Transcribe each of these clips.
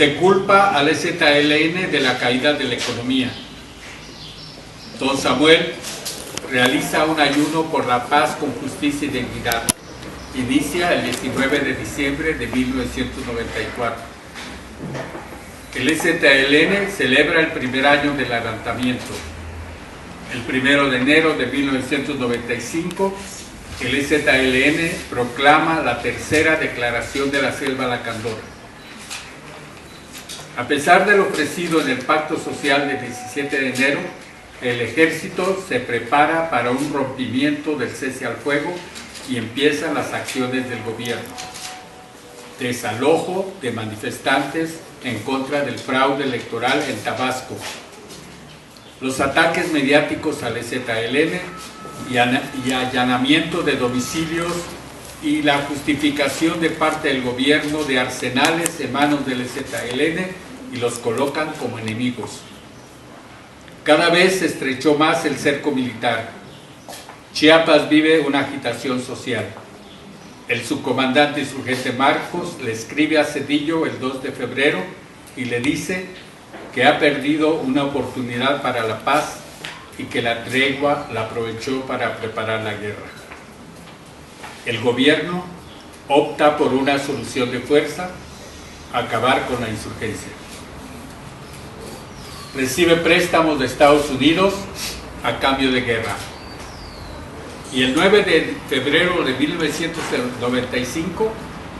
Se culpa al EZLN de la caída de la economía. Don Samuel realiza un ayuno por la paz con justicia y dignidad. Inicia el 19 de diciembre de 1994. El EZLN celebra el primer año del levantamiento. El 1 de enero de 1995, el EZLN proclama la tercera declaración de la Selva Lacandona. A pesar de lo ofrecido en el Pacto Social del 17 de enero, el ejército se prepara para un rompimiento del cese al fuego y empiezan las acciones del gobierno. Desalojo de manifestantes en contra del fraude electoral en Tabasco. Los ataques mediáticos al EZLN y allanamiento de domicilios y la justificación de parte del gobierno de arsenales en manos del EZLN y los colocan como enemigos. Cada vez se estrechó más el cerco militar. Chiapas vive una agitación social. El subcomandante insurgente Marcos le escribe a Zedillo el 2 de febrero y le dice que ha perdido una oportunidad para la paz y que la tregua la aprovechó para preparar la guerra. El gobierno opta por una solución de fuerza, acabar con la insurgencia. Recibe préstamos de Estados Unidos a cambio de guerra. Y el 9 de febrero de 1995,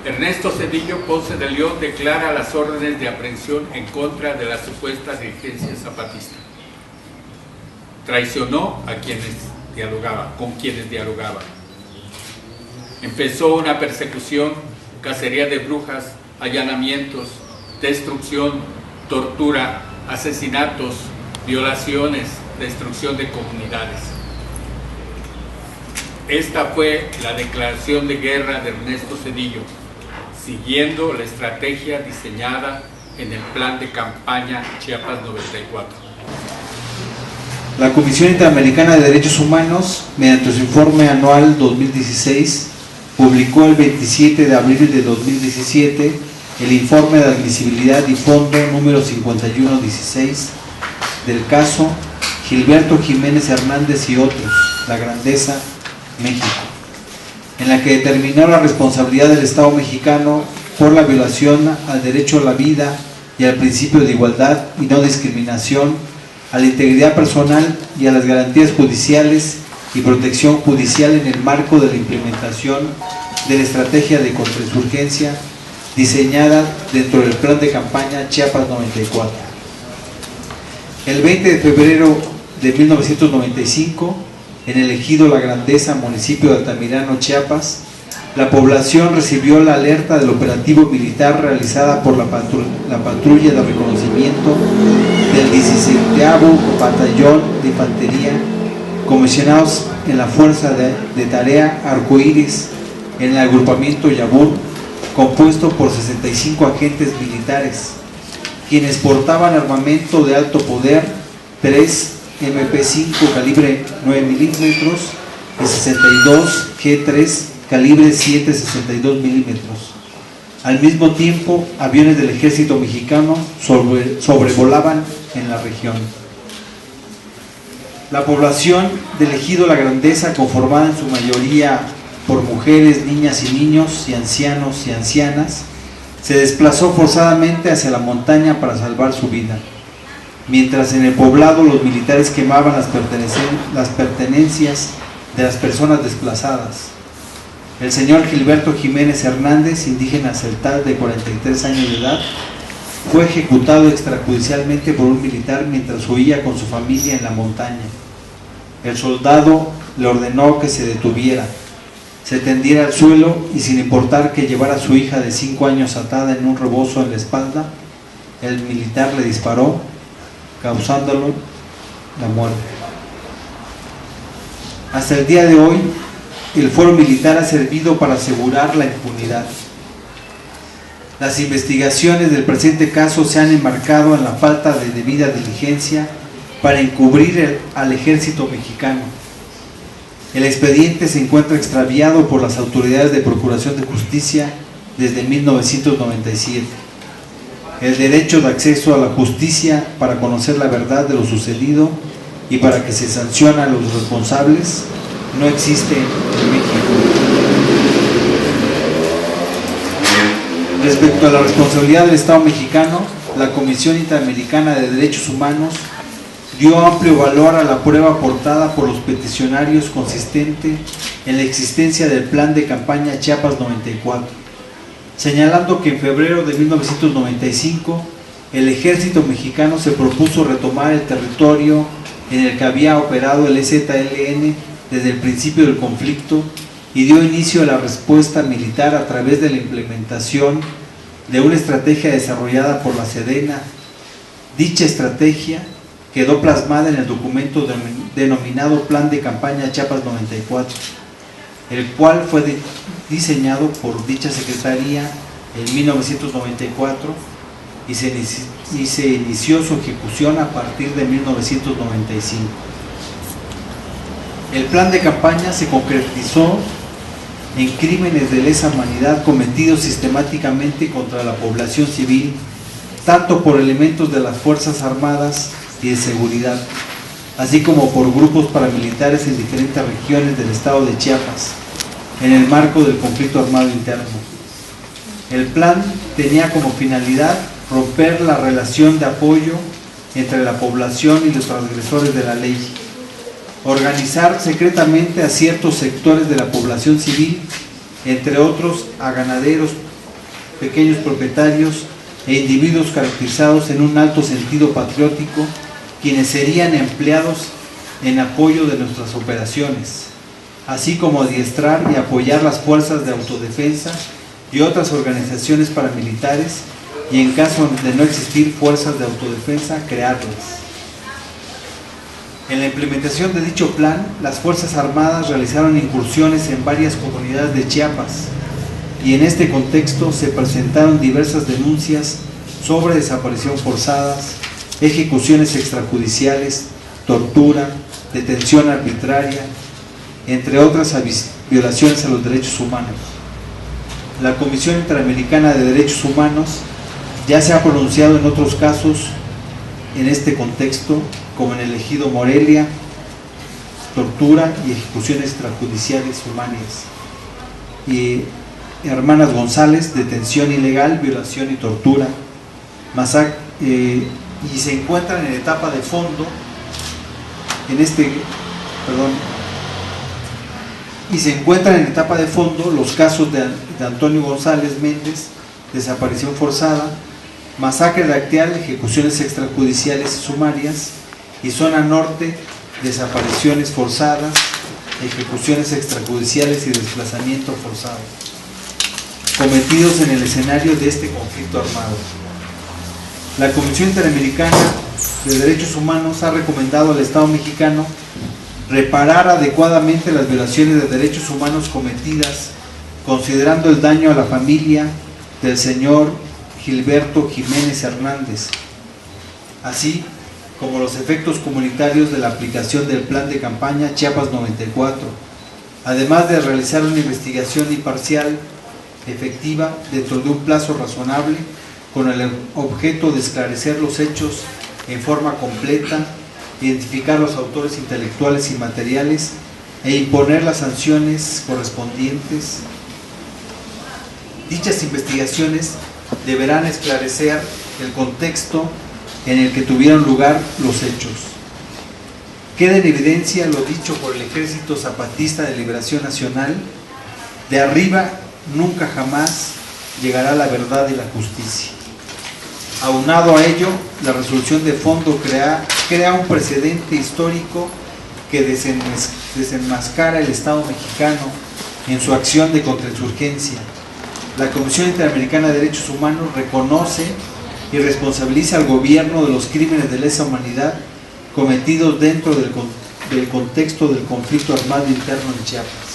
Ernesto Zedillo Ponce de León declara las órdenes de aprehensión en contra de la supuesta dirigencia zapatista. Traicionó a quienes dialogaba, con quienes dialogaba. Empezó una persecución, cacería de brujas, allanamientos, destrucción, tortura, asesinatos, violaciones, destrucción de comunidades. Esta fue la declaración de guerra de Ernesto Zedillo, siguiendo la estrategia diseñada en el plan de campaña Chiapas 94. La Comisión Interamericana de Derechos Humanos, mediante su informe anual 2016, publicó el 27 de abril de 2017 el informe de admisibilidad y fondo número 5116 del caso Gilberto Jiménez Hernández y otros, La Grandeza, México, en la que determinó la responsabilidad del Estado mexicano por la violación al derecho a la vida y al principio de igualdad y no discriminación, a la integridad personal y a las garantías judiciales y protección judicial en el marco de la implementación de la estrategia de contrainsurgencia diseñada dentro del plan de campaña Chiapas 94. El 20 de febrero de 1995, en el ejido La Grandeza, municipio de Altamirano, Chiapas, la población recibió la alerta del operativo militar realizada por la patrulla de reconocimiento del 17º Batallón de Infantería, comisionados en la Fuerza de Tarea Arcoíris, en el agrupamiento Yabur, compuesto por 65 agentes militares, quienes portaban armamento de alto poder, 3 MP5 calibre 9 milímetros y 62 G3 calibre 7,62 milímetros. Al mismo tiempo, aviones del ejército mexicano sobrevolaban en la región. La población del ejido La Grandeza, conformada en su mayoría por mujeres, niñas y niños y ancianos y ancianas, se desplazó forzadamente hacia la montaña para salvar su vida. Mientras en el poblado los militares quemaban las pertenencias de las personas desplazadas. El señor Gilberto Jiménez Hernández, indígena celtal de 43 años de edad, fue ejecutado extrajudicialmente por un militar mientras huía con su familia en la montaña. El soldado le ordenó que se detuviera, se tendiera al suelo y, sin importar que llevara a su hija de 5 años atada en un rebozo en la espalda, el militar le disparó, causándolo la muerte. Hasta el día de hoy, el fuero militar ha servido para asegurar la impunidad. Las investigaciones del presente caso se han enmarcado en la falta de debida diligencia para encubrir al ejército mexicano. El expediente se encuentra extraviado por las autoridades de Procuración de Justicia desde 1997. el derecho de acceso a la justicia para conocer la verdad de lo sucedido y para que se sancione a los responsables, no existe en México. Respecto a la responsabilidad del Estado mexicano, la Comisión Interamericana de Derechos Humanos dio amplio valor a la prueba aportada por los peticionarios consistente en la existencia del Plan de Campaña Chiapas 94, señalando que en febrero de 1995 el ejército mexicano se propuso retomar el territorio en el que había operado el EZLN desde el principio del conflicto y dio inicio a la respuesta militar a través de la implementación de una estrategia desarrollada por la Sedena. Dicha estrategia quedó plasmada en el documento denominado Plan de Campaña Chiapas 94, el cual fue diseñado por dicha secretaría en 1994 y se inició su ejecución a partir de 1995. El plan de campaña se concretizó en crímenes de lesa humanidad cometidos sistemáticamente contra la población civil, tanto por elementos de las Fuerzas Armadas y de Seguridad, así como por grupos paramilitares en diferentes regiones del estado de Chiapas, en el marco del conflicto armado interno. El plan tenía como finalidad romper la relación de apoyo entre la población y los transgresores de la ley, organizar secretamente a ciertos sectores de la población civil, entre otros a ganaderos, pequeños propietarios e individuos caracterizados en un alto sentido patriótico, quienes serían empleados en apoyo de nuestras operaciones, así como adiestrar y apoyar las fuerzas de autodefensa y otras organizaciones paramilitares, y en caso de no existir fuerzas de autodefensa, crearlas. En la implementación de dicho plan, las Fuerzas Armadas realizaron incursiones en varias comunidades de Chiapas, y en este contexto se presentaron diversas denuncias sobre desaparición forzadas, ejecuciones extrajudiciales, tortura, detención arbitraria, entre otras violaciones a los derechos humanos. La Comisión Interamericana de Derechos Humanos ya se ha pronunciado en otros casos en este contexto, como en el ejido Morelia, tortura y ejecuciones extrajudiciales humanas, y Hermanas González, detención ilegal, violación y tortura, y se encuentran en etapa de fondo los casos de Antonio González Méndez, desaparición forzada, masacre ractial, ejecuciones extrajudiciales y sumarias, y zona norte, desapariciones forzadas, ejecuciones extrajudiciales y desplazamiento forzado, cometidos en el escenario de este conflicto armado. La Comisión Interamericana de Derechos Humanos ha recomendado al Estado mexicano reparar adecuadamente las violaciones de derechos humanos cometidas, considerando el daño a la familia del señor Gilberto Jiménez Hernández, así como los efectos comunitarios de la aplicación del Plan de Campaña Chiapas 94, además de realizar una investigación imparcial, efectiva, dentro de un plazo razonable, con el objeto de esclarecer los hechos en forma completa, identificar los autores intelectuales y materiales e imponer las sanciones correspondientes. Dichas investigaciones deberán esclarecer el contexto en el que tuvieron lugar los hechos. Queda en evidencia lo dicho por el Ejército Zapatista de Liberación Nacional: de arriba nunca jamás llegará la verdad y la justicia. Aunado a ello, la resolución de fondo crea un precedente histórico que desenmascara el Estado mexicano en su acción de contrainsurgencia. La Comisión Interamericana de Derechos Humanos reconoce y responsabiliza al gobierno de los crímenes de lesa humanidad cometidos dentro del contexto del conflicto armado interno en Chiapas.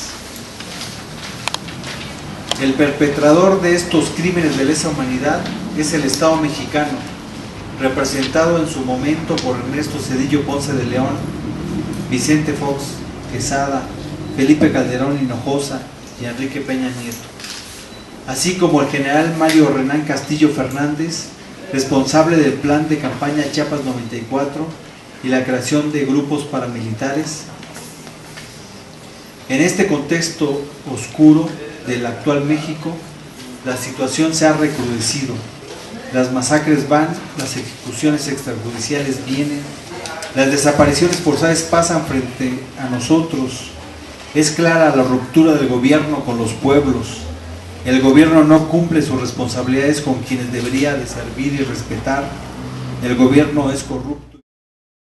El perpetrador de estos crímenes de lesa humanidad es el Estado mexicano, representado en su momento por Ernesto Zedillo Ponce de León, Vicente Fox Quesada, Felipe Calderón Hinojosa y Enrique Peña Nieto, así como el general Mario Renán Castillo Fernández, responsable del plan de campaña Chiapas 94 y la creación de grupos paramilitares. En este contexto oscuro del actual México, la situación se ha recrudecido. Las masacres van, las ejecuciones extrajudiciales vienen, las desapariciones forzadas pasan frente a nosotros. Es clara la ruptura del gobierno con los pueblos. El gobierno no cumple sus responsabilidades con quienes debería de servir y respetar. El gobierno es corrupto.